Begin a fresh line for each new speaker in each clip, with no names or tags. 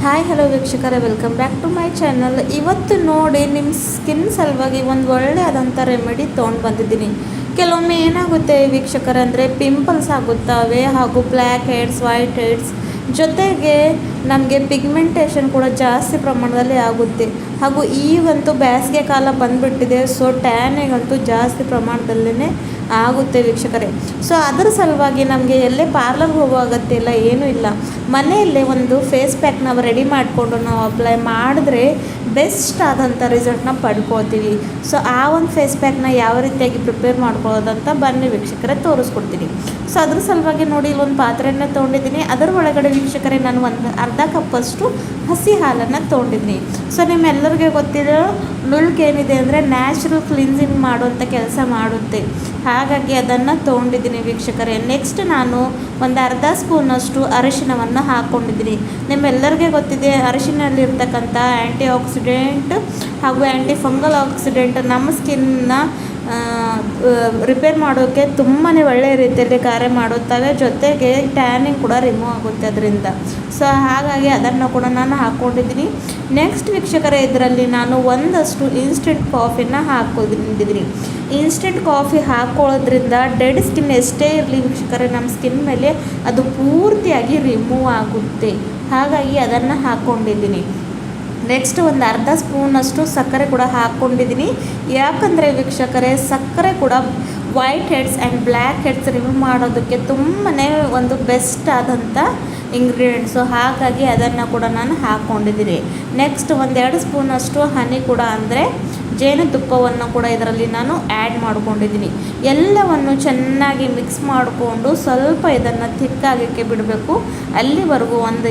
Hi hello ವೀಕ್ಷಕರೇ, welcome back to my channel. ಇವತ್ತು ನೋಡಿ ನಿಮ್ಮ ಸ್ಕಿನ್ ಸಲುವಾಗಿ ಒಂದು ಒಳ್ಳೆಯದಂಥ ರೆಮಿಡಿ ತೊಗೊಂಡು ಬಂದಿದ್ದೀನಿ. ಕೆಲವೊಮ್ಮೆ ಏನಾಗುತ್ತೆ ವೀಕ್ಷಕರೇ ಅಂದರೆ ಪಿಂಪಲ್ಸ್ ಆಗುತ್ತವೆ, ಹಾಗೂ ಬ್ಲ್ಯಾಕ್ ಹೆಡ್ಸ್, ವೈಟ್ ಹೆಡ್ಸ್, ಜೊತೆಗೆ ನಮಗೆ ಪಿಗ್ಮೆಂಟೇಷನ್ ಕೂಡ ಜಾಸ್ತಿ ಪ್ರಮಾಣದಲ್ಲಿ ಆಗುತ್ತೆ. ಹಾಗೂ ಈಗಂತೂ ಬೇಸಿಗೆ ಕಾಲ ಬಂದುಬಿಟ್ಟಿದೆ, ಸೊ ಟ್ಯಾನಿಗಂತೂ ಜಾಸ್ತಿ ಪ್ರಮಾಣದಲ್ಲೇ ಆಗುತ್ತೆ ವೀಕ್ಷಕರೇ. ಸೊ ಅದರ ಸಲುವಾಗಿ ನಮಗೆ ಎಲ್ಲೇ ಪಾರ್ಲರ್ಗೆ ಹೋಗೋ ಅಗತ್ಯ ಇಲ್ಲ, ಏನೂ ಇಲ್ಲ. ಮನೆಯಲ್ಲೇ ಒಂದು ಫೇಸ್ ಪ್ಯಾಕ್ ನಾವು ರೆಡಿ ಮಾಡಿಕೊಂಡು ನಾವು ಅಪ್ಲೈ ಮಾಡಿದ್ರೆ ಬೆಸ್ಟ್ ಆದಂಥ ರಿಸಲ್ಟ್ನ ಪಡ್ಕೊಳ್ತೀವಿ. ಸೊ ಆ ಒಂದು ಫೇಸ್ ಪ್ಯಾಕ್ನ ಯಾವ ರೀತಿಯಾಗಿ ಪ್ರಿಪೇರ್ ಮಾಡ್ಕೊಳ್ಳೋದಂತ ಬನ್ನಿ ವೀಕ್ಷಕರೇ ತೋರಿಸ್ಕೊಡ್ತೀನಿ. ಸೊ ಅದ್ರ ಸಲುವಾಗಿ ನೋಡಿ ಇಲ್ಲೊಂದು ಪಾತ್ರೆಯನ್ನು ತೊಗೊಂಡಿದ್ದೀನಿ. ಅದರ ಒಳಗಡೆ ವೀಕ್ಷಕರೇ ನಾನು ಒಂದು ಅರ್ಧ ಕಪ್ಪಷ್ಟು ಹಸಿ ಹಾಲನ್ನು ತೊಗೊಂಡಿದ್ದೀನಿ. ಸೊ ನಿಮ್ಮೆಲ್ಲರಿಗೆ ಗೊತ್ತಿರೋ ಮಿಲ್ಕ್ ಏನಿದೆ ಅಂದರೆ ನ್ಯಾಚುರಲ್ ಕ್ಲಿನ್ಸಿಂಗ್ ಮಾಡುವಂಥ ಕೆಲಸ ಮಾಡುತ್ತೆ, ಹಾಗಾಗಿ ಅದನ್ನು ತೊಗೊಂಡಿದ್ದೀನಿ ವೀಕ್ಷಕರೇ. ನೆಕ್ಸ್ಟ್ ನಾನು ಒಂದು ಅರ್ಧ ಸ್ಪೂನಷ್ಟು ಅರಿಶಿಣವನ್ನು ಹಾಕ್ಕೊಂಡಿದ್ದೀನಿ. ನಿಮ್ಮೆಲ್ಲರಿಗೆ ಗೊತ್ತಿದೆ ಅರಿಶಿಣದಲ್ಲಿರ್ತಕ್ಕಂಥ ಆ್ಯಂಟಿ ಆಕ್ಸಿಡೆಂಟ್ ಹಾಗೂ ಆ್ಯಂಟಿ ಫಂಗಲ್ ಆಕ್ಸಿಡೆಂಟ್ ನಮ್ಮ ಸ್ಕಿನ್ನ ರಿಪೇರ್ ಮಾಡೋಕ್ಕೆ ತುಂಬಾ ಒಳ್ಳೆಯ ರೀತಿಯಲ್ಲಿ ಕಾರ್ಯ ಮಾಡುತ್ತವೆ, ಜೊತೆಗೆ ಟ್ಯಾನಿಂಗ್ ಕೂಡ ರಿಮೂವ್ ಆಗುತ್ತೆ ಅದರಿಂದ. ಸೊ ಹಾಗಾಗಿ ಅದನ್ನು ಕೂಡ ನಾನು ಹಾಕ್ಕೊಂಡಿದ್ದೀನಿ. ನೆಕ್ಸ್ಟ್ ವೀಕ್ಷಕರೇ, ಇದರಲ್ಲಿ ನಾನು ಒಂದಷ್ಟು ಇನ್ಸ್ಟೆಂಟ್ ಕಾಫಿನ ಹಾಕ್ಕೊಂಡಿದ್ದೀನಿ. ಇನ್ಸ್ಟೆಂಟ್ ಕಾಫಿ ಹಾಕ್ಕೊಳ್ಳೋದ್ರಿಂದ ಡೆಡ್ ಸ್ಕಿನ್ ಎಷ್ಟೇ ಇರಲಿ ವೀಕ್ಷಕರೇ, ನಮ್ಮ ಸ್ಕಿನ್ ಮೇಲೆ ಅದು ಪೂರ್ತಿಯಾಗಿ ರಿಮೂವ್ ಆಗುತ್ತೆ, ಹಾಗಾಗಿ ಅದನ್ನು ಹಾಕ್ಕೊಂಡಿದ್ದೀನಿ. ನೆಕ್ಸ್ಟ್ ಒಂದು ಅರ್ಧ ಸ್ಪೂನಷ್ಟು ಸಕ್ಕರೆ ಕೂಡ ಹಾಕ್ಕೊಂಡಿದ್ದೀನಿ. ಯಾಕಂದರೆ ವೀಕ್ಷಕರೇ ಸಕ್ಕರೆ ಕೂಡ white heads and black heads remove ಮಾಡೋದಕ್ಕೆ ತುಂಬಾ ಒಂದು ಬೆಸ್ಟ್ ಆದಂಥ ಇಂಗ್ರೀಡಿಯೆಂಟ್ಸು, ಹಾಗಾಗಿ ಅದನ್ನು ಕೂಡ ನಾನು ಹಾಕ್ಕೊಂಡಿದ್ದೀನಿ. ನೆಕ್ಸ್ಟ್ ಒಂದೆರಡು ಸ್ಪೂನಷ್ಟು ಹನಿ ಕೂಡ ಅಂದರೆ ಜೇನುತುಪ್ಪವನ್ನು ಕೂಡ ಇದರಲ್ಲಿ ನಾನು ಆ್ಯಡ್ ಮಾಡ್ಕೊಂಡಿದ್ದೀನಿ. ಎಲ್ಲವನ್ನು ಚೆನ್ನಾಗಿ ಮಿಕ್ಸ್ ಮಾಡಿಕೊಂಡು ಸ್ವಲ್ಪ ಇದನ್ನು ತಿಕ್ಕಾಗಕ್ಕೆ ಬಿಡಬೇಕು. ಅಲ್ಲಿವರೆಗೂ ಒಂದು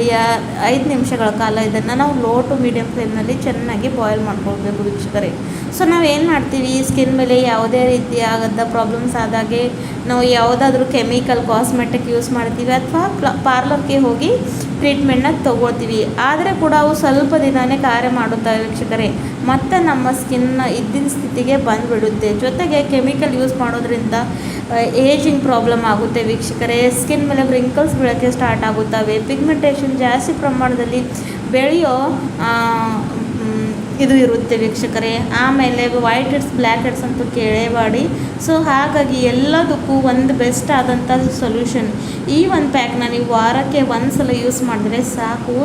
5 ನಿಮಿಷಗಳ ಕಾಲ ಇದನ್ನು ನಾವು ಲೋ ಟು ಮೀಡಿಯಮ್ ಫ್ಲೇಮ್ನಲ್ಲಿ ಚೆನ್ನಾಗಿ ಬಾಯ್ಲ್ ಮಾಡ್ಕೊಳ್ಬೇಕು ವೀಕ್ಷಕರೇ. ಸೊ ನಾವು ಏನು ಮಾಡ್ತೀವಿ, ಸ್ಕಿನ್ ಮೇಲೆ ಯಾವುದೇ ರೀತಿಯಾದಂಥ ಪ್ರಾಬ್ಲಮ್ಸ್ ಆದಾಗೆ ನಾವು ಯಾವುದಾದ್ರೂ ಕೆಮಿಕಲ್ ಕಾಸ್ಮೆಟಿಕ್ ಯೂಸ್ ಮಾಡ್ತೀವಿ ಅಥವಾ ಪಾರ್ಲರ್ಗೆ ಹೋಗಿ ಟ್ರೀಟ್ಮೆಂಟ್ನ ತೊಗೊಳ್ತೀವಿ, ಆದರೆ ಕೂಡ ಅವು ಸ್ವಲ್ಪ ದಿನವೇ ಕಾರ್ಯ ಮಾಡುತ್ತವೆ ವೀಕ್ಷಕರೇ, ಮತ್ತು ನಮ್ಮ ಸ್ಕಿನ್ನ ಇದ್ದಿನ ಸ್ಥಿತಿಗೆ ಬಂದುಬಿಡುತ್ತೆ. ಜೊತೆಗೆ ಕೆಮಿಕಲ್ ಯೂಸ್ ಮಾಡೋದ್ರಿಂದ ಏಜಿಂಗ್ ಪ್ರಾಬ್ಲಮ್ ಆಗುತ್ತೆ ವೀಕ್ಷಕರೇ. ಸ್ಕಿನ್ ಮೇಲೆ ರಿಂಕಲ್ಸ್ ಬೀಳೋಕ್ಕೆ ಸ್ಟಾರ್ಟ್ ಆಗುತ್ತವೆ, ಪಿಗ್ಮೆಂಟೇಷನ್ ಜಾಸ್ತಿ ಪ್ರಮಾಣದಲ್ಲಿ ಬೆಳೆಯೋ ಇದು ಇರುತ್ತೆ ವೀಕ್ಷಕರೇ. ಆಮೇಲೆ ವೈಟ್ ಹೆಡ್ಸ್, ಬ್ಲ್ಯಾಕ್ ಹೆಡ್ಸ್ ಅಂತೂ ಕೇಳೇಬಾಡಿ. ಸೊ ಹಾಗಾಗಿ ಎಲ್ಲದಕ್ಕೂ ಒಂದು ಬೆಸ್ಟ್ ಆದಂಥ ಸೊಲ್ಯೂಷನ್ ಈ ಒಂದು ಪ್ಯಾಕ್ನ ನೀವು ವಾರಕ್ಕೆ ಒಂದು ಸಲ ಯೂಸ್ ಮಾಡಿದ್ರೆ ಸಾಕು,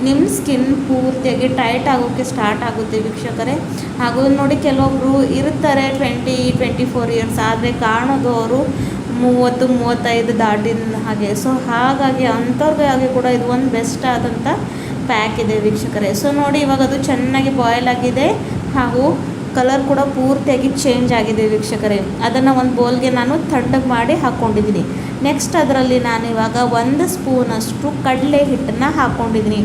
ನಿಮ್ಮ ಸ್ಕಿನ್ ಪೂರ್ತಿಯಾಗಿ ಟೈಟ್ ಆಗೋಕ್ಕೆ ಸ್ಟಾರ್ಟ್ ಆಗುತ್ತೆ ವೀಕ್ಷಕರೇ. ಹಾಗೂ ನೋಡಿ ಕೆಲವೊಬ್ಬರು ಇರ್ತಾರೆ 20-24 ಇಯರ್ಸ್, ಆದರೆ ಕಾಣೋದು ಅವರು 30-35 ದಾಟಿನ ಹಾಗೆ. ಸೊ ಹಾಗಾಗಿ ಅಂಥವ್ರಿಗಾಗಿ ಕೂಡ ಇದು ಒಂದು ಬೆಸ್ಟ್ ಆದಂಥ ಪ್ಯಾಕ್ ಇದೆ ವೀಕ್ಷಕರೇ. ಸೊ ನೋಡಿ ಇವಾಗ ಅದು ಚೆನ್ನಾಗಿ ಬಾಯ್ಲ್ ಆಗಿದೆ, ಹಾಗೂ ಕಲರ್ ಕೂಡ ಪೂರ್ತಿಯಾಗಿ ಚೇಂಜ್ ಆಗಿದೆ ವೀಕ್ಷಕರೇ. ಅದನ್ನು ಒಂದು ಬೌಲ್ಗೆ ನಾನು ತಣ್ಣಗೆ ಮಾಡಿ ಹಾಕ್ಕೊಂಡಿದ್ದೀನಿ. ನೆಕ್ಸ್ಟ್ ಅದರಲ್ಲಿ ನಾನು ಇವಾಗ 1 ಸ್ಪೂನಷ್ಟು ಕಡಲೆ ಹಿಟ್ಟನ್ನು ಹಾಕ್ಕೊಂಡಿದ್ದೀನಿ.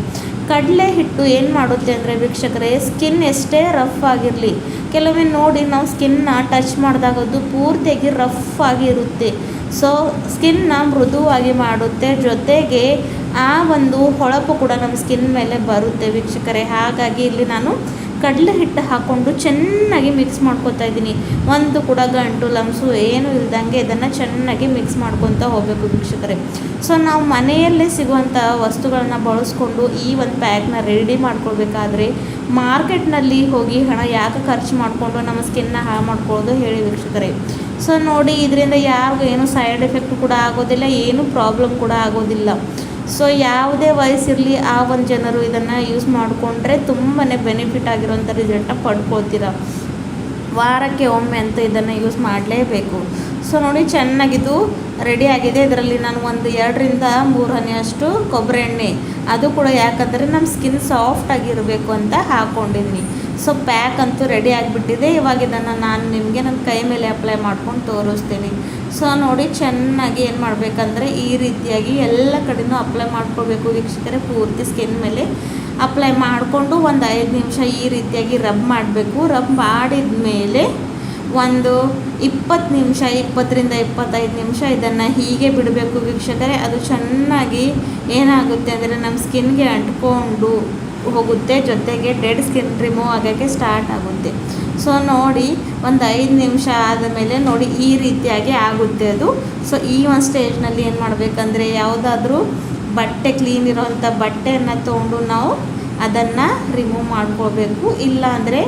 ಕಡಲೆ ಹಿಟ್ಟು ಏನು ಮಾಡುತ್ತೆ ಅಂದರೆ ವೀಕ್ಷಕರೇ, ಸ್ಕಿನ್ ಎಷ್ಟೇ ರಫ್ ಆಗಿರಲಿ, ಕೆಲವೊಮ್ಮೆ ನೋಡಿ ನಾವು ಸ್ಕಿನ್ನ ಟಚ್ ಮಾಡಿದಾಗ ಅದು ಪೂರ್ತಿಯಾಗಿ ರಫ್ ಆಗಿರುತ್ತೆ. ಸೊ ಸ್ಕಿನ್ನ ಮೃದುವಾಗಿ ಮಾಡುತ್ತೆ, ಜೊತೆಗೆ ಆ ಒಂದು ಹೊಳಪು ಕೂಡ ನಮ್ಮ ಸ್ಕಿನ್ ಮೇಲೆ ಬರುತ್ತೆ ವೀಕ್ಷಕರೇ. ಹಾಗಾಗಿ ಇಲ್ಲಿ ನಾನು ಕಡಲೆ ಹಿಟ್ಟು ಹಾಕ್ಕೊಂಡು ಚೆನ್ನಾಗಿ ಮಿಕ್ಸ್ ಮಾಡ್ಕೊತಾ ಇದ್ದೀನಿ. ಒಂದು ಕೂಡ ಗಂಟು ಲಮ್ಸು ಏನೂ ಇಲ್ದಂಗೆ ಇದನ್ನು ಚೆನ್ನಾಗಿ ಮಿಕ್ಸ್ ಮಾಡ್ಕೊತಾ ಹೋಗಬೇಕು ವೀಕ್ಷಕರೇ. ಸೊ ನಾವು ಮನೆಯಲ್ಲೇ ಸಿಗುವಂಥ ವಸ್ತುಗಳನ್ನ ಬಳಸ್ಕೊಂಡು ಈ ಒಂದು ಪ್ಯಾಕ್ನ ರೆಡಿ ಮಾಡ್ಕೊಳ್ಬೇಕಾದ್ರೆ ಮಾರ್ಕೆಟ್ನಲ್ಲಿ ಹೋಗಿ ಹಣ ಯಾಕೆ ಖರ್ಚು ಮಾಡಿಕೊಂಡು ನಮ್ಮ ಸ್ಕಿನ್ನ ಹಾಳು ಮಾಡ್ಕೊಳ್ಳೋದು ಹೇಳಿ ವೀಕ್ಷಕರೇ. ಸೊ ನೋಡಿ ಇದರಿಂದ ಯಾರಿಗೂ ಏನೂ ಸೈಡ್ ಎಫೆಕ್ಟ್ ಕೂಡ ಆಗೋದಿಲ್ಲ, ಏನೂ ಪ್ರಾಬ್ಲಮ್ ಕೂಡ ಆಗೋದಿಲ್ಲ. ಸೊ ಯಾವುದೇ ವಯಸ್ಸಿರಲಿ ಆ ಒಂದು ಜನರು ಇದನ್ನು ಯೂಸ್ ಮಾಡಿಕೊಂಡ್ರೆ ತುಂಬಾ ಬೆನಿಫಿಟ್ ಆಗಿರೋಂಥ ರಿಸಲ್ಟನ್ನ ಪಡ್ಕೊಳ್ತೀರ. ವಾರಕ್ಕೆ ಒಮ್ಮೆ ಅಂತ ಇದನ್ನು ಯೂಸ್ ಮಾಡಲೇಬೇಕು. ಸೊ ನೋಡಿ ಚೆನ್ನಾಗಿದು ರೆಡಿ ಆಗಿದೆ. ಇದರಲ್ಲಿ ನಾನು ಒಂದು 2-3 ಹನಿಯಷ್ಟು ಕೊಬ್ಬರಿ ಎಣ್ಣೆ, ಅದು ಕೂಡ ಯಾಕಂದರೆ ನಮ್ಮ ಸ್ಕಿನ್ ಸಾಫ್ಟಾಗಿರಬೇಕು ಅಂತ ಹಾಕ್ಕೊಂಡಿದ್ದೀನಿ. ಸೊ ಪ್ಯಾಕ್ ಅಂತೂ ರೆಡಿ ಆಗಿಬಿಟ್ಟಿದೆ. ಇವಾಗ ಇದನ್ನು ನಾನು ನಿಮಗೆ ನನ್ನ ಕೈ ಮೇಲೆ ಅಪ್ಲೈ ಮಾಡ್ಕೊಂಡು ತೋರಿಸ್ತೀನಿ. ಸೊ ನೋಡಿ ಚೆನ್ನಾಗಿ ಏನು ಮಾಡಬೇಕಂದ್ರೆ ಈ ರೀತಿಯಾಗಿ ಎಲ್ಲ ಕಡೆಯೂ ಅಪ್ಲೈ ಮಾಡ್ಕೊಳ್ಬೇಕು ವೀಕ್ಷಕರೇ. ಪೂರ್ತಿ ಸ್ಕಿನ್ ಮೇಲೆ ಅಪ್ಲೈ ಮಾಡಿಕೊಂಡು ಒಂದು 5 ನಿಮಿಷ ಈ ರೀತಿಯಾಗಿ ರಬ್ ಮಾಡಬೇಕು. ರಬ್ ಮಾಡಿದ ಮೇಲೆ ಒಂದು 20 ನಿಮಿಷ, 20-25 ನಿಮಿಷ ಇದನ್ನು ಹೀಗೆ ಬಿಡಬೇಕು ವೀಕ್ಷಕರೇ. ಅದು ಚೆನ್ನಾಗಿ ಏನಾಗುತ್ತೆ ಅಂದರೆ ನಮ್ಮ ಸ್ಕಿನ್ಗೆ ಅಂಟ್ಕೊಂಡು ಹೋಗುತ್ತೆ, ಜೊತೆಗೆ ಡೆಡ್ ಸ್ಕಿನ್ ರಿಮೂವ್ ಆಗೋಕ್ಕೆ ಸ್ಟಾರ್ಟ್ ಆಗುತ್ತೆ. ಸೊ ನೋಡಿ ಒಂದು 5 ನಿಮಿಷ ಆದಮೇಲೆ ನೋಡಿ ಈ ರೀತಿಯಾಗಿ ಆಗುತ್ತೆ ಅದು. ಸೊ ಈ ಒಂದು ಸ್ಟೇಜ್ನಲ್ಲಿ ಏನು ಮಾಡಬೇಕಂದ್ರೆ ಯಾವುದಾದ್ರೂ ಬಟ್ಟೆ ಕ್ಲೀನ್ ಇರೋವಂಥ ಬಟ್ಟೆಯನ್ನು ತೊಗೊಂಡು ನಾವು ಅದನ್ನು ರಿಮೂವ್ ಮಾಡ್ಕೊಳ್ಬೇಕು. ಇಲ್ಲ ಅಂದರೆ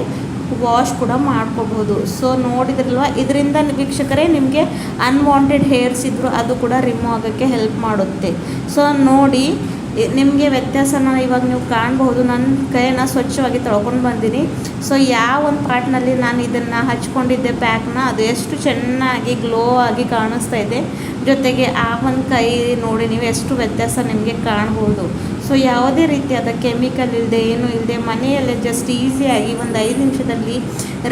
ವಾಶ್ ಕೂಡ ಮಾಡ್ಕೋಬೋದು. ಸೊ ನೋಡಿದ್ರಲ್ವ, ಇದರಿಂದ ವೀಕ್ಷಕರೇ ನಿಮಗೆ ಅನ್ವಾಂಟೆಡ್ ಹೇರ್ಸ್ ಇದ್ದರೂ ಅದು ಕೂಡ ರಿಮೂವ್ ಆಗೋಕ್ಕೆ ಹೆಲ್ಪ್ ಮಾಡುತ್ತೆ. ಸೊ ನೋಡಿ ನಿಮಗೆ ವ್ಯತ್ಯಾಸನ ಇವಾಗ ನೀವು ಕಾಣಬಹುದು. ನನ್ನ ಕೈಯನ್ನು ಸ್ವಚ್ಛವಾಗಿ ತೊಳ್ಕೊಂಡು ಬಂದೀನಿ. ಸೊ ಯಾವ ಒಂದು ಪಾರ್ಟ್ನಲ್ಲಿ ನಾನು ಇದನ್ನು ಹಚ್ಕೊಂಡಿದ್ದೆ ಪ್ಯಾಕ್ನ, ಅದು ಎಷ್ಟು ಚೆನ್ನಾಗಿ ಗ್ಲೋ ಆಗಿ ಕಾಣಿಸ್ತಾ ಇದೆ. ಜೊತೆಗೆ ಆ ಒಂದು ಕೈ ನೋಡಿ ನೀವು ಎಷ್ಟು ವ್ಯತ್ಯಾಸ ನಿಮಗೆ ಕಾಣ್ಬೋದು. ಸೊ ಯಾವುದೇ ರೀತಿಯಾದ ಕೆಮಿಕಲ್ ಇಲ್ಲದೆ ಏನೂ ಇಲ್ಲದೆ ಮನೆಯಲ್ಲೇ ಜಸ್ಟ್ ಈಸಿಯಾಗಿ ಒಂದು 5 ನಿಮಿಷದಲ್ಲಿ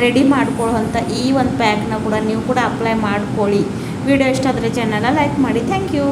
ರೆಡಿ ಮಾಡ್ಕೊಳ್ಳೋವಂಥ ಈ ಒಂದು ಪ್ಯಾಕ್ನ ಕೂಡ ನೀವು ಕೂಡ ಅಪ್ಲೈ ಮಾಡ್ಕೊಳ್ಳಿ. ವಿಡಿಯೋ ಇಷ್ಟ ಆದರೆ ಚಾನಲ್ನ ಲೈಕ್ ಮಾಡಿ. Thank you.